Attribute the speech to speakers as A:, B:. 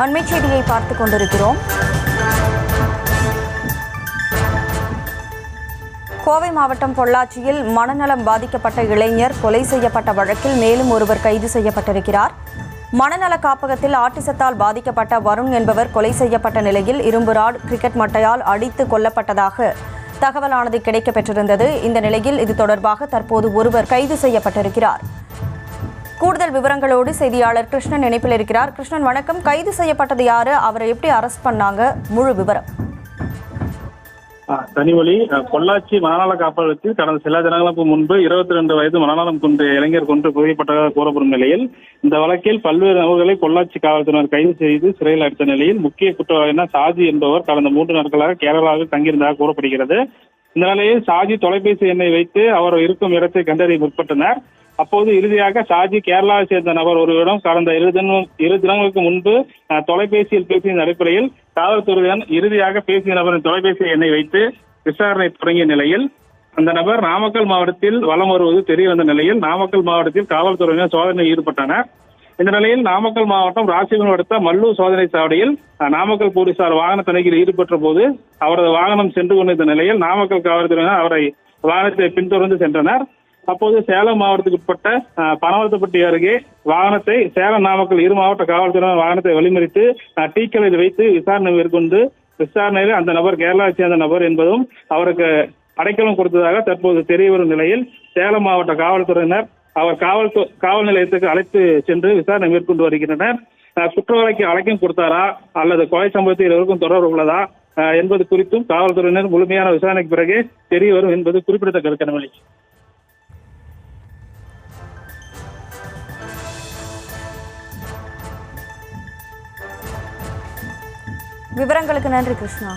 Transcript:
A: அண்மைச் செய்தியை பார்த்துக் கொண்டிருக்கிறோம். கோவை மாவட்டம் பொள்ளாச்சியில் மனநலம் பாதிக்கப்பட்ட இளைஞர் கொலை செய்யப்பட்ட வழக்கில் மேலும் ஒருவர் கைது செய்யப்பட்டிருக்கிறார். மனநல காப்பகத்தில் ஆட்டிசத்தால் பாதிக்கப்பட்ட வருண் என்பவர் கொலை செய்யப்பட்ட நிலையில் இரும்பு ராட், கிரிக்கெட் மட்டையால் அடித்து கொல்லப்பட்டதாக தகவலானது கிடைக்கப்பெற்றிருந்தது. இந்த நிலையில் இது தொடர்பாக தற்போது ஒருவர் கைது செய்யப்பட்டிருக்கிறார். கூடுதல் விவரங்களோடு செய்தியாளர் கிருஷ்ணன் இணைப்பில் இருக்கிறார். கிருஷ்ணன், வணக்கம். கைது செய்யப்பட்டது யாரு? அவரை எப்படி அரெஸ்ட் பண்ணாங்க? முழு விவரம்.
B: தனிமொழி, பொள்ளாச்சி மனநல காப்பகத்தில் கடந்த சில தினங்களுக்கு முன்பு 22 வயது மனநலம் கொண்ட இளைஞர் கொண்டு புகைப்பட்டதாக கூறப்படும் நிலையில் இந்த வழக்கில் பல்வேறு நபர்களை பொள்ளாச்சி காவல்துறையினர் கைது செய்து சிறையில் அடைத்த நிலையில் முக்கிய குற்றவாளியான சாஜி என்பவர் கடந்த 3 நாட்களாக கேரளாவில் தங்கியிருந்ததாக கூறப்படுகிறது. இந்த நிலையில் சாஜி தொலைபேசி எண்ணை வைத்து அவர் இருக்கும் இடத்தை கண்டறிய முற்பட்டனர். அப்போது இறுதியாக சாஜி கேரளாவை சேர்ந்த நபர் ஒருவரிடம் கடந்த 2 தினங்களுக்கு முன்பு தொலைபேசியில் பேசிய அடிப்படையில் காவல்துறையினர் இறுதியாக பேசிய நபரின் தொலைபேசி எண்ணை வைத்து விசாரணை தொடங்கிய நிலையில் அந்த நபர் நாமக்கல் மாவட்டத்தில் வலம் வருவது தெரிய வந்த நிலையில் நாமக்கல் மாவட்டத்தில் காவல்துறையினர் சோதனையில் ஈடுபட்டனர். இந்த நிலையில் நாமக்கல் மாவட்டம் ராசிபுரம் அடுத்த மல்லூர் சோதனை சாவடியில் நாமக்கல் போலீசார் வாகன தணிக்கையில் ஈடுபட்ட போது அவரது வாகனம் சென்று கொண்டிருந்த நிலையில் நாமக்கல் காவல்துறையினர் அவரை வாகனத்தை பின்தொடர்ந்து சென்றனர். அப்போது சேலம் மாவட்டத்துக்கு உட்பட்ட பனவரத்துப்பட்டி அருகே வாகனத்தை சேலம் நாமக்கல் இரு மாவட்ட காவல்துறையினர் வாகனத்தை வழிமறித்து டீக்கலில் வைத்து விசாரணை மேற்கொண்டு விசாரணையில் அந்த நபர் கேரளாவை சேர்ந்த நபர் என்பதும் அவருக்கு அடைக்கலம் கொடுத்ததாக தற்போது தெரிய வரும் நிலையில் சேலம் மாவட்ட காவல்துறையினர் அவர் காவல் நிலையத்துக்கு அழைத்து சென்று விசாரணை மேற்கொண்டு வருகின்றனர். குற்றவாளிக்கு அழைக்கம் கொடுத்தாரா அல்லது கொலை சம்பவத்தில் எவருக்கும் தொடர்பு உள்ளதா என்பது குறித்தும் காவல்துறையினர் முழுமையான விசாரணைக்கு பிறகு தெரிய வரும் என்பது குறிப்பிடத்தக்க கனவழி.
A: விவரங்களுக்கு நன்றி கிருஷ்ணா.